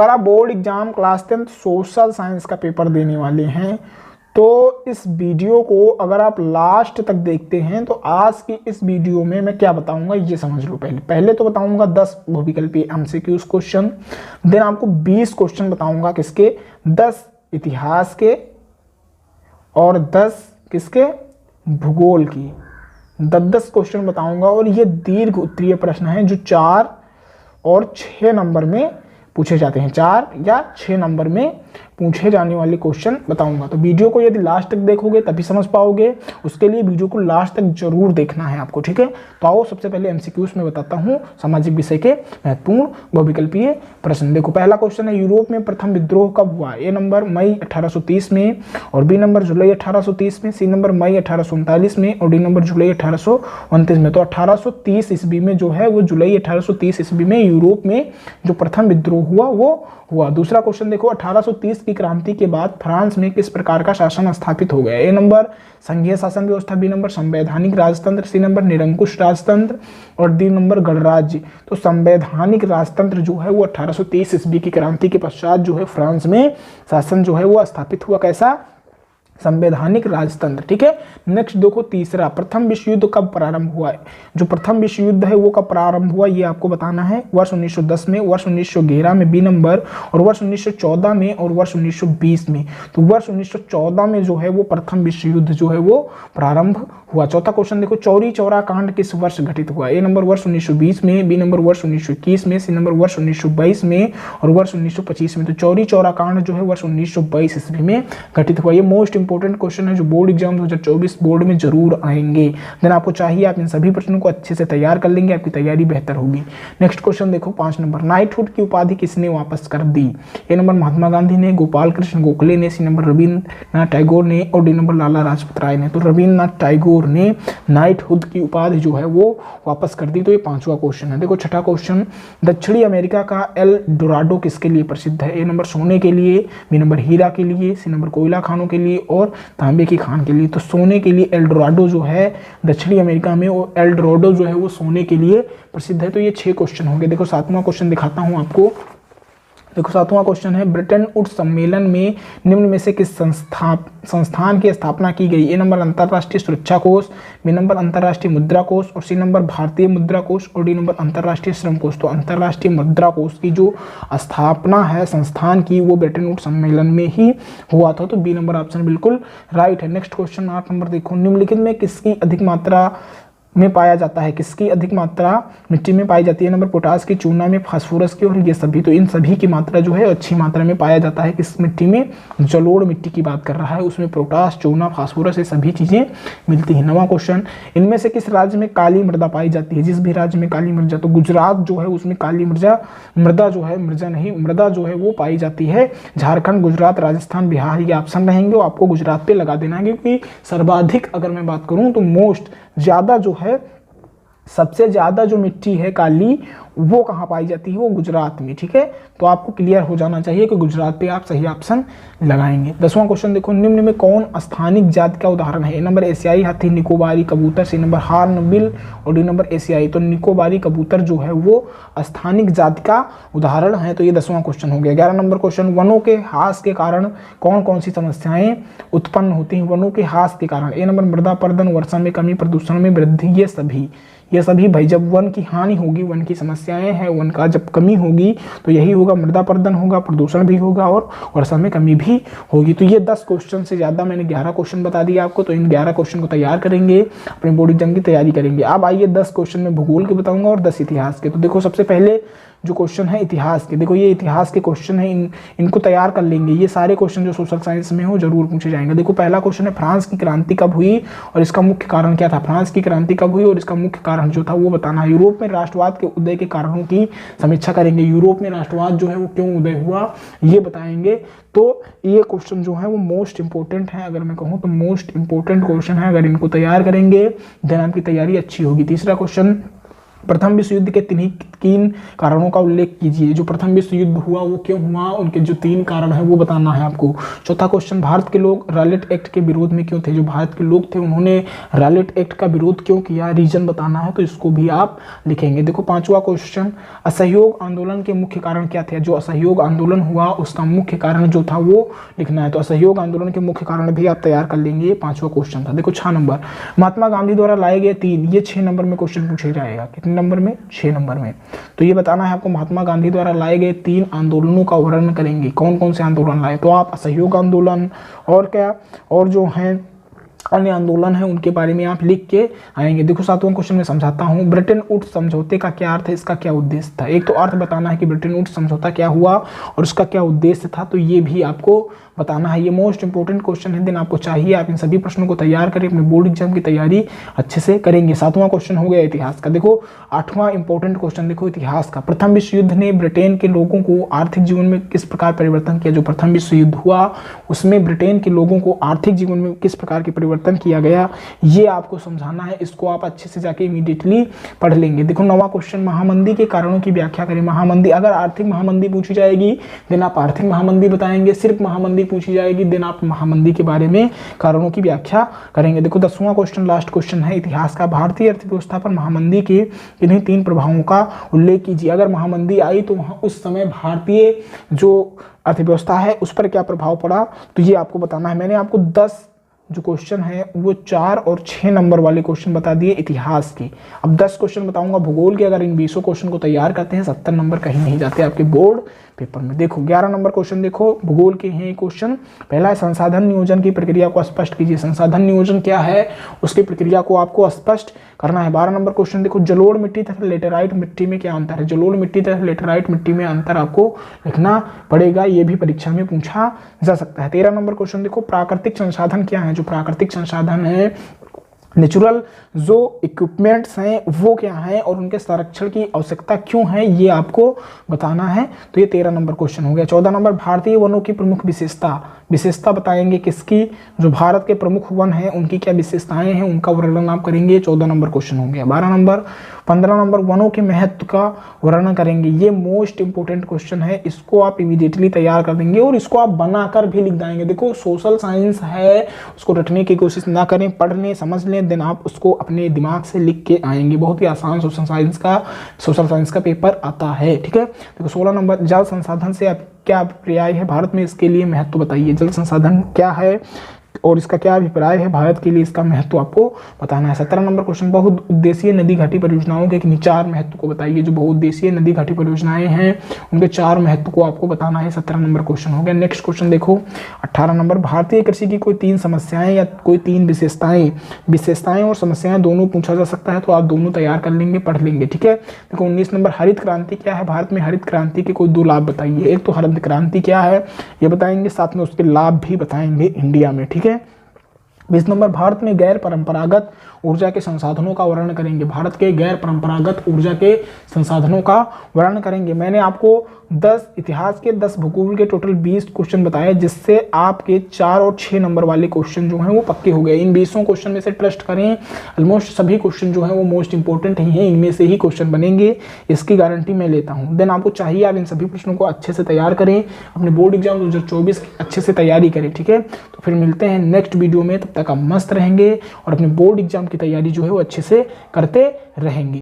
अगर आप board exam class 10 social science का पेपर देने वाले हैं तो इस वीडियो को अगर आप लास्ट तक देखते हैं तो आज की इस वीडियो में मैं क्या बताऊंगा ये समझ लो। पहले तो बताऊंगा 10 बहुविकल्पीय एमसीक्यूज क्वेश्चन, देन आपको 20 क्वेश्चन बताऊंगा किसके, 10 इतिहास के और 10 किसके, भूगोल की। 10 क्वेश्चन बताऊंगा और ये दीर्घ उत्तरीय प्रश्न है जो 4 और 6 नंबर में पूछे जाते हैं, 4 या 6 नंबर में पूछे जाने वाले क्वेश्चन बताऊंगा। तो वीडियो को यदि लास्ट तक देखोगे तभी समझ पाओगे, उसके लिए वीडियो को लास्ट तक जरूर देखना है आपको, ठीक है। तो आओ सबसे पहले एमसीक्यूज में बताता हूं सामाजिक विषय के महत्वपूर्ण बहुविकल्पीय प्रश्न। देखो पहला क्वेश्चन है, यूरोप में प्रथम विद्रोह कब हुआ? ए नंबर मई 1830 में, और बी नंबर जुलाई 1830 में, सी नंबर मई 1839 में, और डी नंबर जुलाई 1829 में। तो 1830 ईस्वी में जो है वो जुलाई 1830 ईस्वी में यूरोप में जो प्रथम विद्रोह हुआ वो हुआ। दूसरा क्वेश्चन देखो, 1830 की क्रांति के बाद फ्रांस में किस प्रकार का शासन स्थापित हो गया? ए नंबर संघीय शासन व्यवस्था, बी नंबर संवैधानिक राजतंत्र, सी नंबर निरंकुश राजतंत्र, और डी नंबर गणराज्य। तो संवैधानिक राजतंत्र जो है वो 1830 ईस्वी की क्रांति के पश्चात जो है फ्रांस में शासन जो है वो स्थापित हुआ। कैसा? संवैधानिक राजतंत्र, ठीक है। नेक्स्ट देखो तीसरा, प्रथम विश्व युद्ध कब प्रारंभ हुआ है? जो प्रथम विश्व युद्ध है वो कब प्रारंभ हुआ ये आपको बताना है। वर्ष 1910 में, वर्ष 1911 में बी नंबर, और वर्ष 1914 में, और वर्ष 1920 में। तो वर्ष 1914 में जो है वो प्रथम विश्व युद्ध जो है वो प्रारंभ हुआ। चौथा क्वेश्चन देखो, चौरी चौरा कांड किस वर्ष घटित हुआ? ए नंबर वर्ष 1920 में, बी नंबर वर्ष 1921 में, सी नंबर वर्ष 1922 में, और वर्ष 1925 में। तो चौरी चौरा कांड जो है वर्ष 1922 ईस्वी में घटित हुआ। ये मोस्ट इंपोर्टेंट क्वेश्चन है जो बोर्ड एग्जाम 2024 बोर्ड में जरूर आएंगे। देन आपको चाहिए आप इन सभी प्रश्नों को अच्छे से तैयार कर लेंगे, आपकी तैयारी बेहतर होगी। नेक्स्ट क्वेश्चन देखो 5 नंबर, नाइटहुड की उपाधि किसने वापस कर दी? ए नंबर महात्मा गांधी ने, गोपाल कृष्ण गोखले ने, सी नंबर रविन्द्रनाथ टैगोर ने, और डी नंबर लाला लाजपत राय ने। तो रविन्द्रनाथ टैगोर ने नाइटहुड की उपाधि जो है वो वापस कर दी। तो ये 5वां क्वेश्चन है। देखो छठा क्वेश्चन, दक्षिणी अमेरिका का एल डोराडो किसके लिए प्रसिद्ध है? ए नंबर सोने के लिए, बी नंबर हीरा के लिए, सी नंबर कोयला खानों के लिए, और तांबे की खान के लिए। तो सोने के लिए एल डोराडो जो है दक्षिणी अमेरिका में, वो एल डोराडो जो है वो सोने के लिए प्रसिद्ध है। तो ये 6 क्वेश्चन होंगे। देखो 7वां क्वेश्चन दिखाता हूं आपको। देखो 7वां क्वेश्चन है, ब्रिटेन वुड्स सम्मेलन में निम्न में से किस संस्थान की स्थापना की गई? ए नंबर अंतरराष्ट्रीय सुरक्षा कोष, बी नंबर अंतरराष्ट्रीय मुद्रा कोष, और सी नंबर भारतीय मुद्रा कोष, और डी नंबर अंतरराष्ट्रीय श्रम कोष। तो अंतरराष्ट्रीय मुद्रा कोष की जो स्थापना है संस्थान की वो ब्रिटेन वुड्स सम्मेलन में ही हुआ था। तो बी नंबर ऑप्शन बिल्कुल राइट है। नेक्स्ट क्वेश्चन 8 नंबर देखो, निम्नलिखित में किसकी अधिक मात्रा में पाया जाता है? किसकी अधिक मात्रा मिट्टी में पाई जाती है? नंबर पोटास की, चूना में, फास्फोरस की, और ये सभी। तो इन सभी की मात्रा जो है अच्छी मात्रा में पाया जाता है किस मिट्टी में? जलोढ़ मिट्टी की बात कर रहा है, उसमें पोटास, चूना, फास्फोरस ये सभी चीजें मिलती है। 9वां क्वेश्चन, इनमें से किस राज्य में काली मृदा पाई जाती है? जिस भी राज्य में काली मृदा, तो गुजरात जो है उसमें काली मृदा जो है, मृदा जो है वो पाई जाती है। झारखंड, गुजरात, राजस्थान, बिहार ये ऑप्शन रहेंगे, वो आपको गुजरात पे लगा देना है, क्योंकि सर्वाधिक अगर मैं बात करूं तो मोस्ट ज्यादा जो है, सबसे ज्यादा जो मिट्टी है काली वो कहाँ पाई जाती है? वो गुजरात में, ठीक है। तो आपको क्लियर हो जाना चाहिए कि गुजरात पे आप सही ऑप्शन लगाएंगे। 10वां क्वेश्चन देखो, निम्न में कौन स्थानिक जाति का उदाहरण है? ए नंबर एशियाई हाथी, निकोबारी कबूतर, सी नंबर हॉर्नबिल, और डी नंबर एशियाई। तो निकोबारी कबूतर जो है वो स्थानिक जाति का उदाहरण है। तो ये 10वां क्वेश्चन हो गया। 11 नंबर क्वेश्चन, वनों के ह्रास के कारण कौन कौन सी समस्याएं उत्पन्न होती हैं? वनों के ह्रास के कारण, ए नंबर मृदा अपरदन, वर्षा में कमी, प्रदूषण में वृद्धि, ये सभी भाई जब वन की हानि होगी, वन की समस्याएं हैं, वन का जब कमी होगी तो यही होगा, मृदा अपरदन होगा, प्रदूषण भी होगा, और वर्षा में कमी भी होगी। तो ये 10 क्वेश्चन से ज्यादा मैंने 11 क्वेश्चन बता दिया आपको। तो इन 11 क्वेश्चन को तैयार करेंगे, अपने बोर्ड एग्जाम की तैयारी करेंगे। अब आइए 10 क्वेश्चन में भूगोल के बताऊंगा और 10 इतिहास के। तो देखो सबसे पहले जो क्वेश्चन है इतिहास के, देखो ये इतिहास के क्वेश्चन है, इनको तैयार कर लेंगे। ये सारे क्वेश्चन जो सोशल साइंस में हो जरूर पूछे जाएंगे। देखो पहला क्वेश्चन है, फ्रांस की क्रांति कब हुई और इसका मुख्य कारण क्या था? फ्रांस की क्रांति कब हुई और इसका मुख्य कारण जो था वो बताना है। यूरोप में राष्ट्रवाद के उदय के कारणों की समीक्षा करेंगे। यूरोप में राष्ट्रवाद जो है वो क्यों उदय हुआ ये बताएंगे। तो ये क्वेश्चन जो है वो मोस्ट इंपोर्टेंट है, अगर मैं कहूँ तो मोस्ट इंपोर्टेंट क्वेश्चन है। अगर इनको तैयार करेंगे देन आपकी तैयारी अच्छी होगी। तीसरा क्वेश्चन, प्रथम विश्व युद्ध के तीन कारणों का उल्लेख कीजिए। जो प्रथम विश्व युद्ध हुआ वो क्यों हुआ, उनके जो 3 कारण हैं वो बताना है आपको। चौथा क्वेश्चन, भारत के लोग रॉयलेट एक्ट के विरोध में क्यों थे। जो भारत के लोग थे उन्होंने रॉयलेट एक्ट का विरोध क्यों किया, रीजन बताना है, तो इसको भी आप लिखेंगे। देखो 5वां क्वेश्चन, असहयोग आंदोलन के मुख्य कारण क्या थे। जो असहयोग आंदोलन हुआ उसका मुख्य कारण जो था वो लिखना है, तो असहयोग आंदोलन के मुख्य कारण भी आप तैयार कर लेंगे। ये 5वां क्वेश्चन था। देखो 6 नंबर, महात्मा गांधी द्वारा लाए गए 3, ये 6 नंबर में क्वेश्चन पूछा जाएगा। कितने नंबर में, 6 नंबर में। तो ये बताना है आपको, महात्मा गांधी द्वारा लाए गए 3 आंदोलनों का वर्णन करेंगे। कौन कौन से आंदोलन लाए, तो आप असहयोग आंदोलन और क्या, और जो हैं अन्य आंदोलन है उनके बारे में आप लिख के आएंगे। देखो 7वां क्वेश्चन में समझाता हूँ, ब्रिटेन वुड्स समझौते का क्या अर्थ है, इसका क्या उद्देश्य था। एक तो अर्थ बताना है कि ब्रिटेन वुड्स समझौता क्या हुआ और उसका क्या उद्देश्य था, तो ये भी आपको बताना है। ये मोस्ट इंपोर्टेंट क्वेश्चन है, दिन आपको चाहिए आप इन सभी प्रश्नों को तैयार करें, अपने बोर्ड एग्जाम की तैयारी अच्छे से करेंगे। 7वां क्वेश्चन हो गया इतिहास का। देखो 8वां इंपॉर्टेंट क्वेश्चन देखो इतिहास का, प्रथम विश्व युद्ध ने ब्रिटेन के लोगों को आर्थिक जीवन में किस प्रकार परिवर्तन किया। जो प्रथम विश्व युद्ध हुआ उसमें ब्रिटेन के लोगों को आर्थिक जीवन में किस प्रकार के परिवर्तन किया गया, ये आपको समझाना है। इसको आप अच्छे से जाके इमीडिएटली पढ़ लेंगे। देखो 9वां क्वेश्चन, महामंदी के कारणों की व्याख्या करें। महामंदी, अगर आर्थिक महामंदी पूछी जाएगी देन आप आर्थिक महामंदी बताएंगे, सिर्फ महामंदी पूछी जाएगी देन आप महामंदी के बारे में कारणों की व्याख्या करेंगे। देखो 10वां क्वेश्चन लास्ट क्वेश्चन है इतिहास का, भारतीय अर्थव्यवस्था पर महामंदी के इन्हीं 3 प्रभावों का उल्लेख कीजिए। अगर महामंदी आई तो वहां उस समय भारतीय जो अर्थव्यवस्था है उस पर क्या प्रभाव पड़ा, तो ये आपको बताना है। मैंने आपको 10 जो क्वेश्चन है वो 4 और 6 नंबर वाले क्वेश्चन बता दिए इतिहास के। अब 10 क्वेश्चन बताऊंगा भूगोल के। अगर इन 20 क्वेश्चन को तैयार करते हैं 70 नंबर कहीं नहीं जाते आपके बोर्ड पेपर में। देखो 11 नंबर क्वेश्चन देखो भूगोल के हैं क्वेश्चन। पहला है संसाधन नियोजन की प्रक्रिया को स्पष्ट कीजिए। संसाधन नियोजन क्या है उसकी प्रक्रिया को आपको स्पष्ट करना है। 12 नंबर क्वेश्चन देखो, जलोढ़ मिट्टी तथा लेटेराइट मिट्टी में क्या अंतर है। जलोढ़ मिट्टी तथा लेटेराइट मिट्टी में अंतर आपको लिखना पड़ेगा, ये भी परीक्षा में पूछा जा सकता है। 13 नंबर क्वेश्चन देखो, प्राकृतिक संसाधन क्या है। जो प्राकृतिक संसाधन है, नेचुरल जो इक्विपमेंट्स हैं वो क्या है और उनके संरक्षण की आवश्यकता क्यों है, ये आपको बताना है। तो ये 13 नंबर क्वेश्चन हो गया। 14 नंबर, भारतीय वनों की प्रमुख विशेषता बताएंगे किसकी, जो भारत के प्रमुख वन हैं उनकी क्या विशेषताएं हैं उनका वर्णन आप करेंगे। 14 नंबर क्वेश्चन हो गया। 15 नंबर, वनों के महत्व का वर्णन करेंगे। ये मोस्ट इंपोर्टेंट क्वेश्चन है, इसको आप इमीडिएटली तैयार कर देंगे और इसको आप बनाकर भी लिख देंगे। देखो सोशल साइंस है, उसको रटने की कोशिश ना करें, पढ़ लें समझ लें, देन आप उसको अपने दिमाग से लिख के आएंगे। बहुत ही आसान सोशल साइंस का पेपर आता है, ठीक है। देखो 16 नंबर, जल संसाधन से आप क्या अभिप्राय है, भारत में इसके लिए महत्व बताइए। जल संसाधन क्या है और इसका क्या अभिप्राय है, भारत के लिए इसका महत्व आपको बताना है। 17 नंबर क्वेश्चन, बहुउद्देशीय नदी घाटी परियोजनाओं के 4 महत्व को बताइए। जो बहुउद्देशीय नदी घाटी परियोजनाएं हैं उनके 4 महत्व को आपको बताना है। 17 नंबर क्वेश्चन हो गया। नेक्स्ट क्वेश्चन देखो 18 नंबर, भारतीय कृषि की कोई 3 समस्याएं या कोई 3 विशेषताएं और समस्याएं दोनों पूछा जा सकता है, तो आप दोनों तैयार कर लेंगे, पढ़ लेंगे, ठीक है। देखो 19 नंबर, हरित क्रांति क्या है। भारत में हरित क्रांति के कोई 2 लाभ बताइए। एक तो हरित क्रांति क्या है ये बताएंगे, साथ में उसके लाभ भी बताएंगे इंडिया में, ठीक है। 20 नंबर, भारत में गैर परंपरागत ऊर्जा के संसाधनों का वर्णन करेंगे। भारत के गैर परंपरागत ऊर्जा के संसाधनों का वर्णन करेंगे। मैंने आपको 10 इतिहास के 10 भूगोल के टोटल 20 क्वेश्चन बताए, जिससे आपके 4 और 6 नंबर वाले क्वेश्चन जो हैं वो पक्के हो गए। इन 20 क्वेश्चन में से ट्रस्ट करें, ऑलमोस्ट सभी क्वेश्चन जो हैं वो मोस्ट इंपॉर्टेंट ही हैं, इनमें से ही क्वेश्चन बनेंगे, इसकी गारंटी मैं लेता हूं। देन आपको चाहिए आप इन सभी प्रश्नों को अच्छे से तैयार करें, अपने बोर्ड एग्जाम 2024 अच्छे से तैयारी करें, ठीक है। तो फिर मिलते हैं नेक्स्ट वीडियो में, तब तक आप मस्त रहेंगे और अपने बोर्ड एग्जाम की तैयारी जो है वो अच्छे से करते रहेंगे।